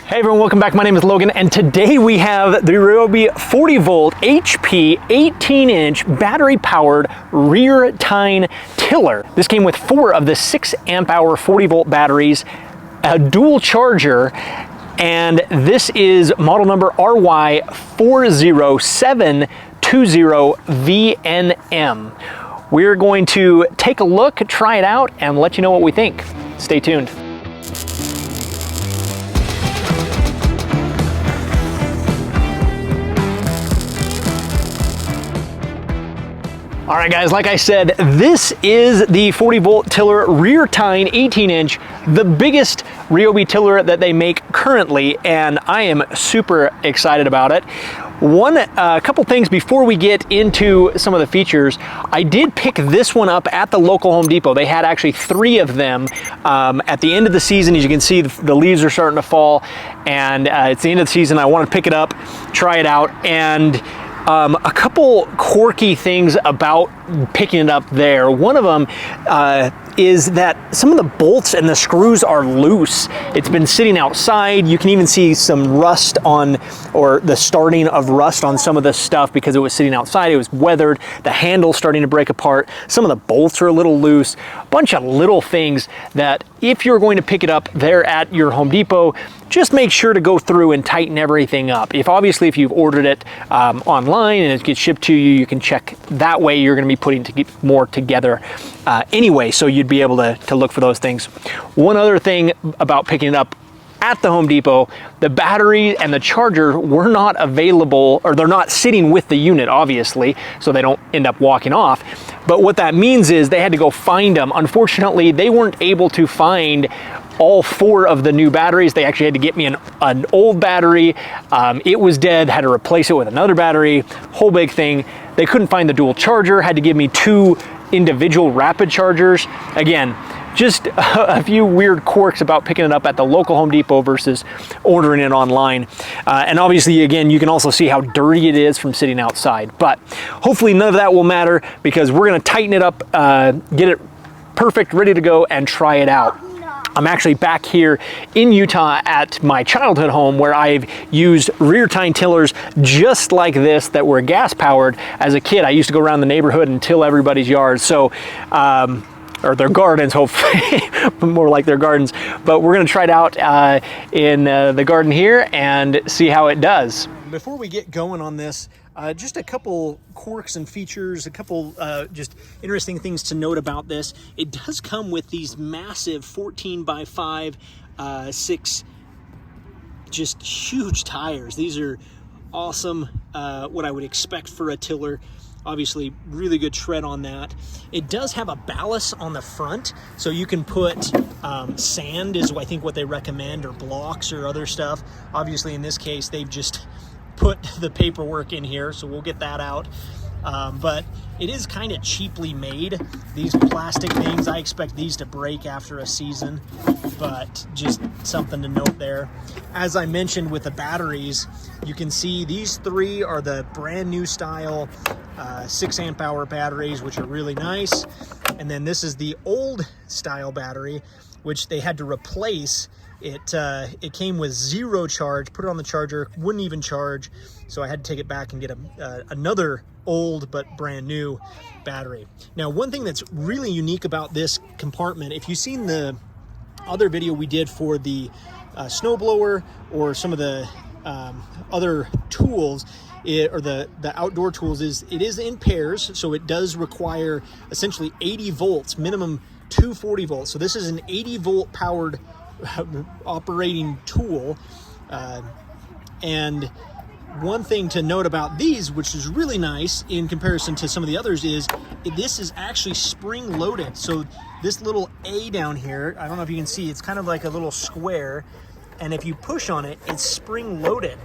Hey everyone, welcome back. My name is Logan, and today we have the Ryobi 40 volt HP 18-inch battery-powered rear tine tiller. This came with 4 of the 6 amp hour 40 volt batteries, a dual charger, and this is model number RY40720VNM. We're going to take a look, try it out, and let you know what we think. Stay tuned. All right guys, like I said, this is the 40 volt tiller rear tine 18-inch, the biggest Ryobi tiller that they make currently, and I am super excited about it. A couple things before we get into some of the features. I did pick this one up at the local Home Depot. They had actually 3 of them at the end of the season. As you can see, the leaves are starting to fall, and it's the end of the season. I wanted to pick it up, try it out, and a couple quirky things about picking it up there. One of them is that some of the bolts and the screws are loose. It's been sitting outside. You can even see some rust on, or the starting of rust on some of the stuff because it was sitting outside. It was weathered. The handle's starting to break apart. Some of the bolts are a little loose. A bunch of little things that if you're going to pick it up there at your Home Depot, just make sure to go through and tighten everything up. Obviously if you've ordered it online and it gets shipped to you, you can check that way. You're going to be putting more together anyway, so you'd be able to look for those things. One other thing about picking it up at the Home Depot, the battery and the charger were not available, or they're not sitting with the unit, obviously, so they don't end up walking off. But what that means is they had to go find them. Unfortunately, they weren't able to find all 4 of the new batteries. They actually had to get me an old battery. It was dead, had to replace it with another battery, whole big thing. They couldn't find the dual charger, had to give me 2 individual rapid chargers. Again, just a few weird quirks about picking it up at the local Home Depot versus ordering it online. And obviously, again, you can also see how dirty it is from sitting outside. But hopefully none of that will matter, because we're gonna tighten it up, get it perfect, ready to go, and try it out. I'm actually back here in Utah at my childhood home, where I've used rear tine tillers just like this that were gas powered as a kid. I used to go around the neighborhood and till everybody's yards. So, or their gardens, hopefully, more like their gardens. But we're gonna try it out in the garden here and see how it does. Before we get going on this, just a couple quirks and features, a couple just interesting things to note about this. It does come with these massive 14x5, 6, just huge tires. These are awesome, what I would expect for a tiller. Obviously, really good tread on that. It does have a ballast on the front, so you can put sand is I think what they recommend, or blocks or other stuff. Obviously, in this case, they've just put the paperwork in here, so we'll get that out. But it is kind of cheaply made, these plastic things. I expect these to break after a season, but just something to note there. As I mentioned with the batteries, you can see these 3 are the brand new style 6 amp hour batteries, which are really nice. And then this is the old style battery, which they had to replace. It came with 0 charge, put it on the charger, wouldn't even charge, so I had to take it back and get another old but brand new battery. Now, one thing that's really unique about this compartment, if you've seen the other video we did for the snowblower or some of the other tools, or the outdoor tools, it is in pairs, so it does require essentially 80 volts, minimum 240 volts. So this is an 80 volt powered operating tool. And one thing to note about these, which is really nice in comparison to some of the others, is this is actually spring loaded. So this little A down here, I don't know if you can see, it's kind of like a little square, and if you push on it, it's spring loaded.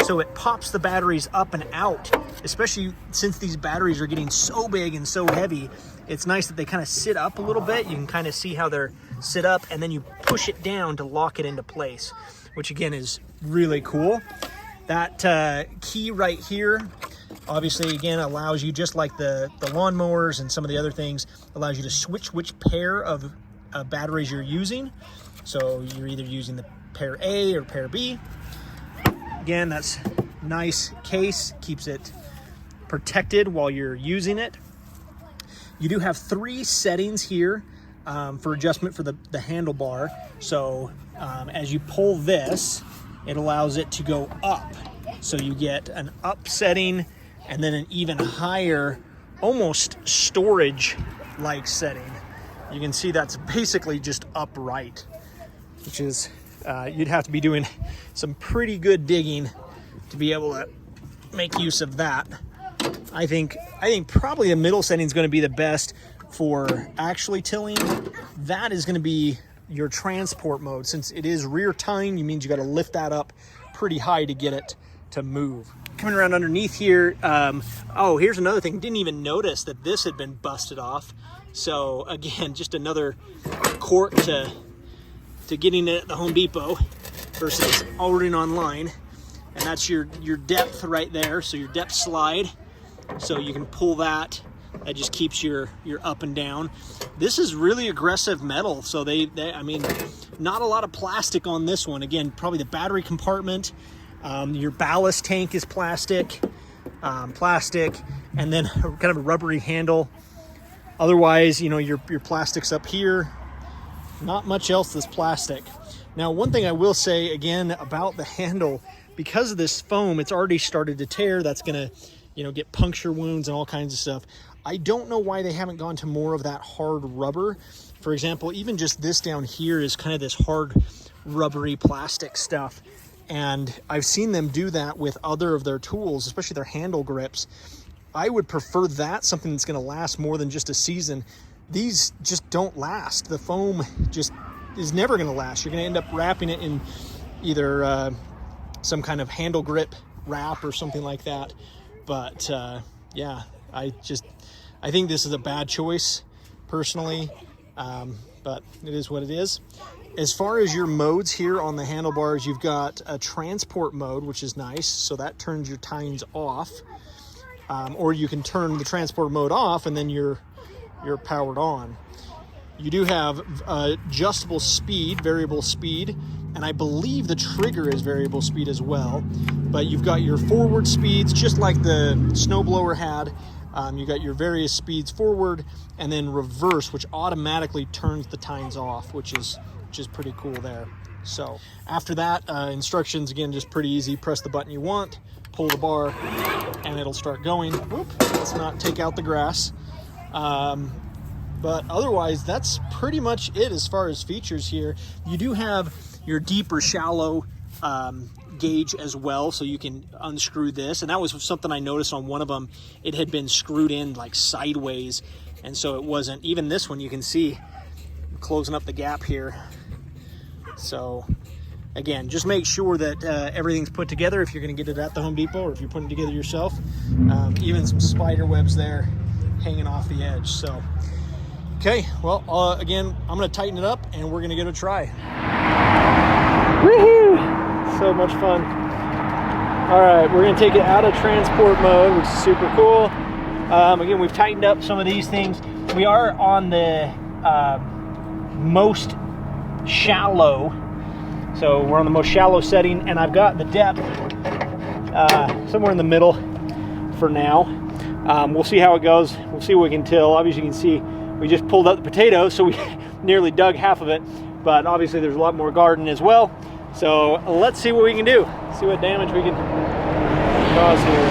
So it pops the batteries up and out, especially since these batteries are getting so big and so heavy. It's nice that they kind of sit up a little bit. You can kind of see how they're sit up, and then you push it down to lock it into place, which again is really cool. That key right here, obviously, again, allows you, just like the lawnmowers and some of the other things, allows you to switch which pair of batteries you're using. So you're either using the pair A or pair B. Again, that's nice case, keeps it protected while you're using it. You do have 3 settings here for adjustment for the handlebar. So as you pull this, it allows it to go up. So you get an up setting and then an even higher, almost storage-like setting. You can see that's basically just upright, which is, you'd have to be doing some pretty good digging to be able to make use of that. I think probably the middle setting is going to be the best for actually tilling. That is going to be your transport mode. Since it is rear tine, you means you got to lift that up pretty high to get it to move. Coming around underneath here, oh, here's another thing. Didn't even notice that this had been busted off. So again, just another quirk to getting it at the Home Depot versus ordering online. And that's your depth right there. So your depth slide. So you can pull that. That just keeps your up and down. This is really aggressive metal. So I mean, not a lot of plastic on this one. Again, probably the battery compartment. Your ballast tank is plastic, and then kind of a rubbery handle. Otherwise, you know, your plastic's up here. Not much else that's plastic. Now, one thing I will say again about the handle, because of this foam, it's already started to tear. That's gonna, you know, get puncture wounds and all kinds of stuff. I don't know why they haven't gone to more of that hard rubber. For example, even just this down here is kind of this hard rubbery plastic stuff. And I've seen them do that with other of their tools, especially their handle grips. I would prefer that, something that's going to last more than just a season. These just don't last. The foam just is never going to last. You're going to end up wrapping it in either some kind of handle grip wrap or something like that. But yeah, I think this is a bad choice personally, but it is what it is. As far as your modes here on the handlebars, you've got a transport mode, which is nice. So that turns your tines off. Or you can turn the transport mode off and then you're powered on. You do have adjustable speed, variable speed, and I believe the trigger is variable speed as well. But you've got your forward speeds, just like the snowblower had. You got your various speeds forward and then reverse, which automatically turns the tines off, which is pretty cool there. So after that, instructions, again, just pretty easy. Press the button you want, pull the bar, and it'll start going. Whoop, let's not take out the grass. But otherwise, that's pretty much it as far as features here. You do have your deep or shallow gauge as well, so you can unscrew this. And that was something I noticed on one of them. It had been screwed in like sideways, and so it wasn't. Even this one, you can see closing up the gap here. So again, just make sure that everything's put together if you're going to get it at the Home Depot or if you're putting it together yourself. Even some spider webs there hanging off the edge. So okay, well, again, I'm going to tighten it up and we're going to give it a try. Woohoo! So much fun. All right, we're going to take it out of transport mode, which is super cool. Again, we've tightened up some of these things. We are on the most shallow, so we're on the most shallow setting, and I've got the depth somewhere in the middle for now. We'll see how it goes. We'll see what we can till. Obviously, you can see we just pulled out the potatoes, so we nearly dug half of it, but obviously there's a lot more garden as well. So let's see what we can do. See what damage we can cause here.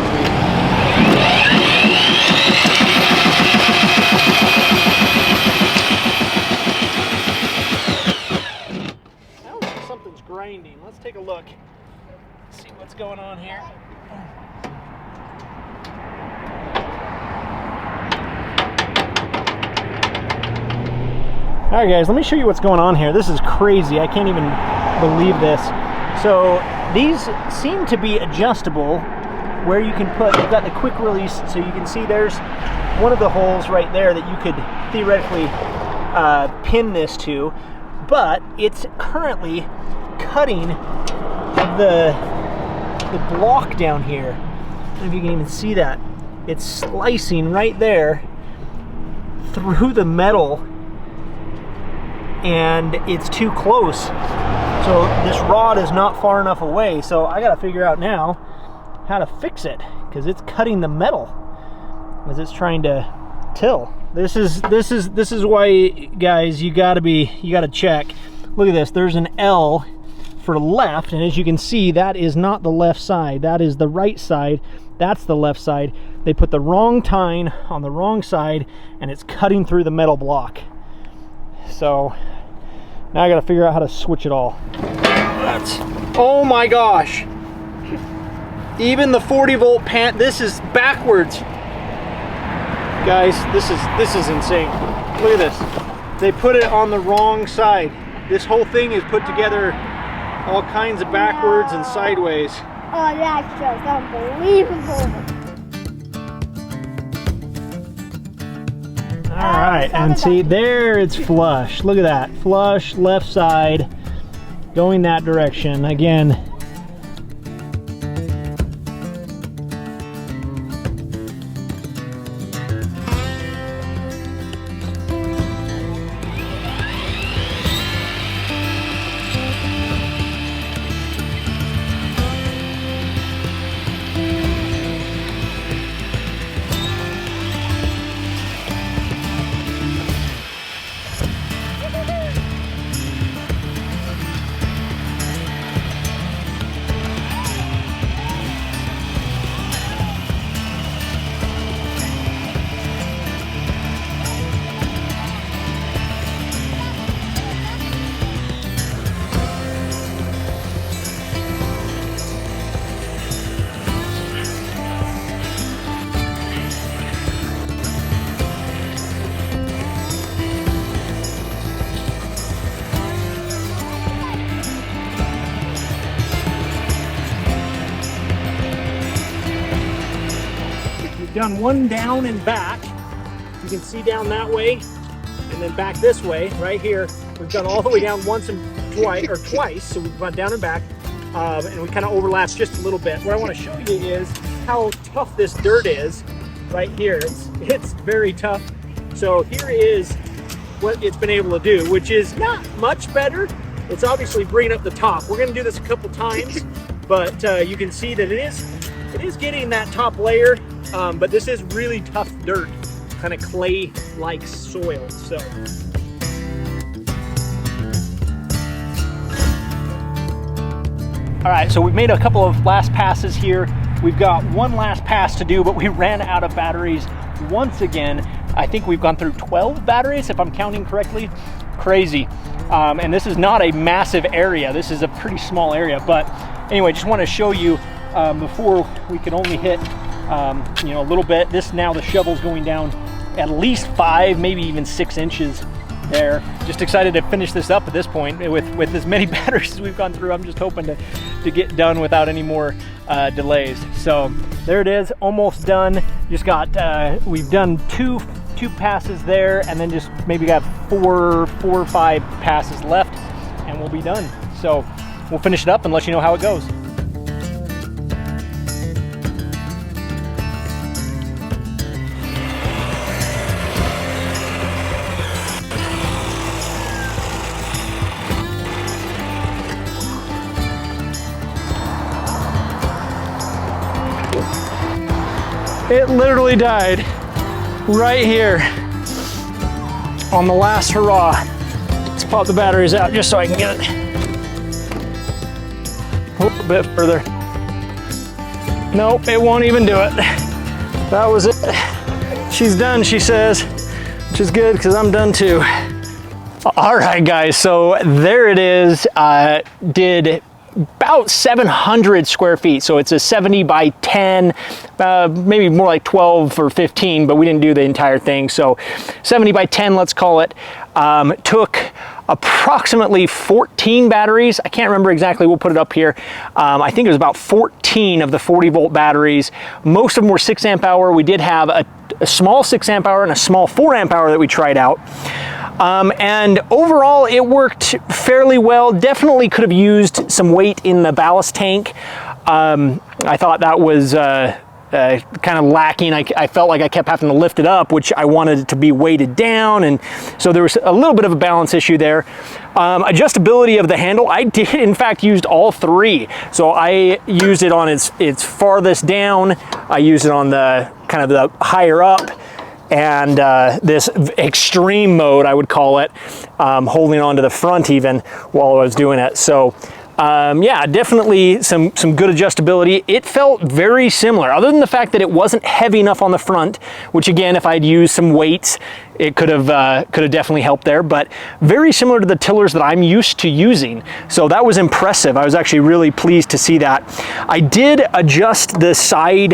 Something's grinding. Let's take a look. See what's going on here. All right, guys, let me show you what's going on here. This is crazy. I can't even believe this. So these seem to be adjustable, where you can put, you've got the quick release, so you can see there's one of the holes right there that you could theoretically pin this to, but it's currently cutting the block down here. I don't know if you can even see that. It's slicing right there through the metal, and it's too close. So this rod is not far enough away, so I gotta figure out now how to fix it, because it's cutting the metal as it's trying to till. This is why, guys, you gotta check. Look at this, there's an L for left, and as you can see, that is not the left side, that is the right side, that's the left side. They put the wrong tine on the wrong side, and it's cutting through the metal block. So now I gotta figure out how to switch it all. Oh my gosh! Even the 40-volt pan, this is backwards. Guys, this is insane. Look at this. They put it on the wrong side. This whole thing is put together all kinds of backwards and sideways. Oh, that's just unbelievable. All right, and see, there it's flush. Look at that, flush, left side, going that direction. Again, done one down and back. You can see down that way and then back this way right here. We've done all the way down once and twice, so we've gone down and back, and we kind of overlaps just a little bit. What I want to show you is how tough this dirt is right here. It's very tough. So here is what it's been able to do, which is not much better. It's obviously bringing up the top. We're going to do this a couple times, but you can see that it is getting that top layer. But this is really tough dirt, kind of clay-like soil. So, all right, so we've made a couple of last passes here. We've got one last pass to do, but we ran out of batteries once again. I think we've gone through 12 batteries, if I'm counting correctly. Crazy. And this is not a massive area. This is a pretty small area. But anyway, just want to show you before we could only hit you know, a little bit. Now the shovel's going down at least 5, maybe even 6 inches there. Just excited to finish this up at this point with as many batteries as we've gone through. I'm just hoping to get done without any more delays. So there it is, almost done. Just got we've done two passes there, and then just maybe got four or five passes left, and we'll be done. So we'll finish it up and let you know how it goes. It literally died right here on the last hurrah. Let's pop the batteries out just so I can get it a little bit further. Nope, it won't even do it. That was it. She's done, she says, which is good because I'm done too. All right, guys, so there it is. Did about 700 square feet. So it's a 70 by 10, maybe more like 12 or 15, but we didn't do the entire thing. So 70 by 10, let's call it. Took approximately 14 batteries. I can't remember exactly, we'll put it up here. I think it was about 14 of the 40-volt batteries. Most of them were 6 amp hour. We did have a small 6 amp hour and a small 4 amp hour that we tried out. And overall, it worked fairly well. Definitely could have used some weight in the ballast tank. I thought that was kind of lacking. I felt like I kept having to lift it up, which I wanted it to be weighted down, and so there was a little bit of a balance issue there. Adjustability of the handle, I did in fact used all three. So I used it on its farthest down, I used it on the kind of the higher up, and this extreme mode, I would call it, holding on to the front even while I was doing it. So yeah, definitely some good adjustability. It felt very similar, other than the fact that it wasn't heavy enough on the front, which again, if I'd used some weights, it could have definitely helped there, but very similar to the tillers that I'm used to using. So that was impressive. I was actually really pleased to see that. I did adjust the side,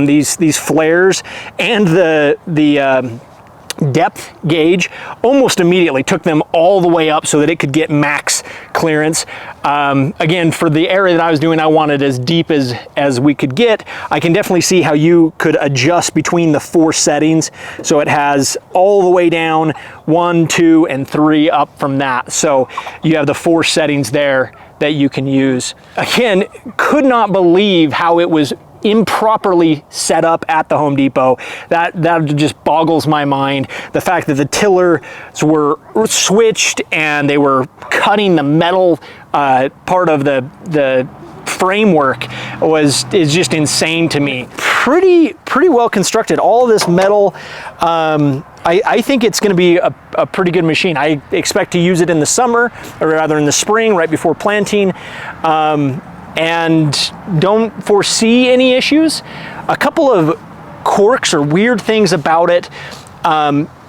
these flares and the depth gauge almost immediately, took them all the way up so that it could get max clearance. Again, for the area that I was doing, I wanted as deep as we could get. I can definitely see how you could adjust between the 4 settings. So it has all the way down 1, 2, and 3 up from that. So you have the 4 settings there that you can use. Again, could not believe how it was improperly set up at the Home Depot. That just boggles my mind. The fact that the tillers were switched and they were cutting the metal part of the framework is just insane to me. Pretty well constructed. All of this metal. I think it's going to be a pretty good machine. I expect to use it in the summer, or rather in the spring, right before planting. And don't foresee any issues. A couple of quirks or weird things about it.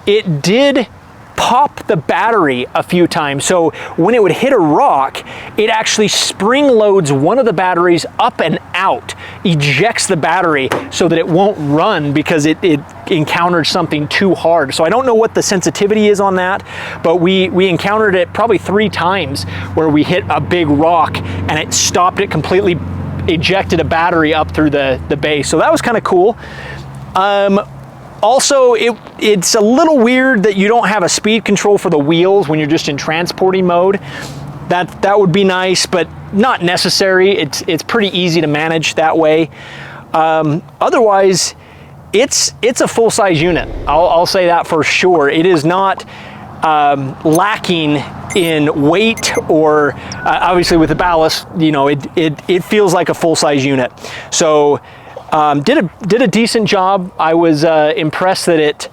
It did pop the battery a few times. So when it would hit a rock, it actually spring loads one of the batteries up and out, ejects the battery so that it won't run because it encountered something too hard. So I don't know what the sensitivity is on that, but we encountered it probably 3 times where we hit a big rock and it stopped it completely, ejected a battery up through the base. So that was kind of cool. Also, it's a little weird that you don't have a speed control for the wheels when you're just in transporting mode. That would be nice, but not necessary. It's pretty easy to manage that way. Otherwise, it's a full-size unit. I'll say that for sure. It is not lacking in weight, or obviously with the ballast, you know, it feels like a full-size unit. So did a decent job. I was impressed that it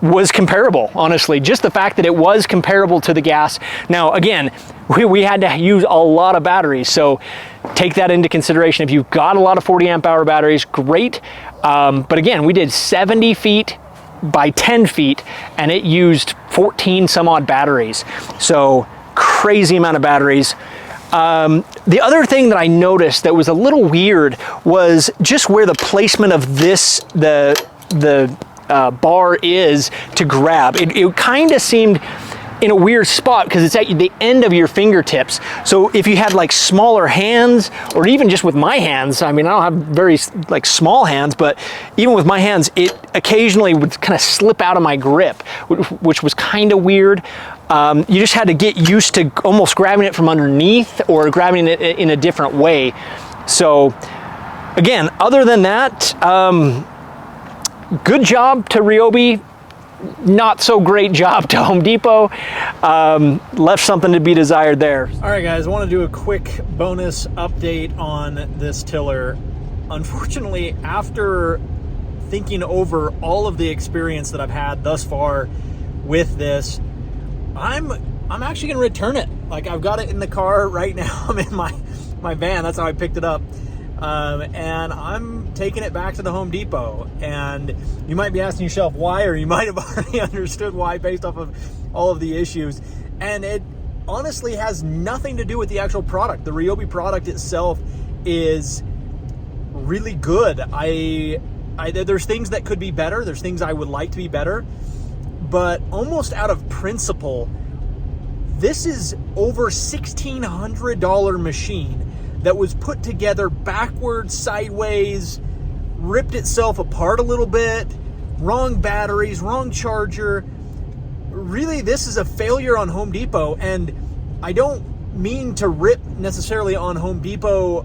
was comparable, honestly. Just the fact that it was comparable to the gas. Now, again, we had to use a lot of batteries, so take that into consideration. If you've got a lot of 40 amp hour batteries, great. But again, we did 70 feet by 10 feet, and it used 14 some odd batteries. So crazy amount of batteries. The other thing that I noticed that was a little weird was just where the placement of this, the bar is to grab. It kind of seemed in a weird spot because it's at the end of your fingertips. So if you had like smaller hands, or even just with my hands, I mean, I don't have very like small hands, but even with my hands, it occasionally would kind of slip out of my grip, which was kind of weird. You just had to get used to almost grabbing it from underneath or grabbing it in a different way. So again, other than that, good job to Ryobi. Not so great job to Home Depot. Left something to be desired there. All right, guys, I want to do a quick bonus update on this tiller. Unfortunately, after thinking over all of the experience that I've had thus far with this, I'm actually gonna return it. Like, I've got it in the car right now. I'm in my van. That's how I picked it up. And I'm taking it back to the Home Depot. And you might be asking yourself why, or you might have already understood why based off of all of the issues. And it honestly has nothing to do with the actual product. The Ryobi product itself is really good. There's things that could be better. There's things I would like to be better. But almost out of principle, this is over $1,600 machine that was put together backwards, sideways, ripped itself apart a little bit, wrong batteries, wrong charger. Really, this is a failure on Home Depot, and I don't mean to rip necessarily on Home Depot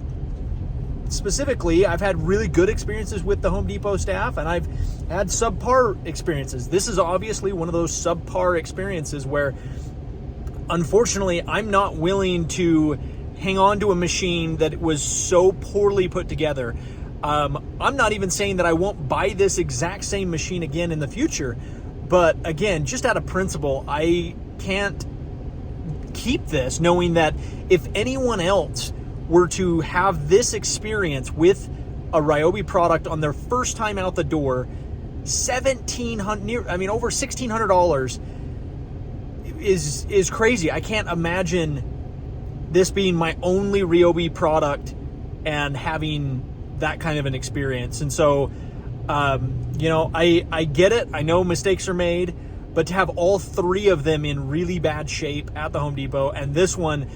specifically, I've had really good experiences with the Home Depot staff, and I've had subpar experiences. This is obviously one of those subpar experiences where, unfortunately, I'm not willing to hang on to a machine that was so poorly put together. I'm not even saying that I won't buy this exact same machine again in the future, but again, just out of principle, I can't keep this knowing that if anyone else were to have this experience with a Ryobi product on their first time out the door, over $1,600 is crazy. I can't imagine this being my only Ryobi product and having that kind of an experience. And so, you know, I get it. I know mistakes are made, but to have all three of them in really bad shape at the Home Depot, and this one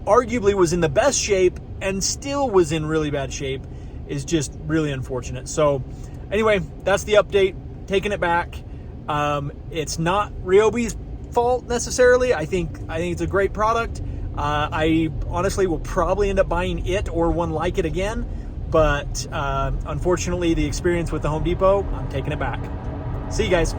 arguably was in the best shape and still was in really bad shape, is just really unfortunate. So anyway, that's the update. Taking it back. It's not Ryobi's fault necessarily. I think it's a great product. I honestly will probably end up buying it or one like it again, but unfortunately the experience with the Home Depot, I'm taking it back. See you guys.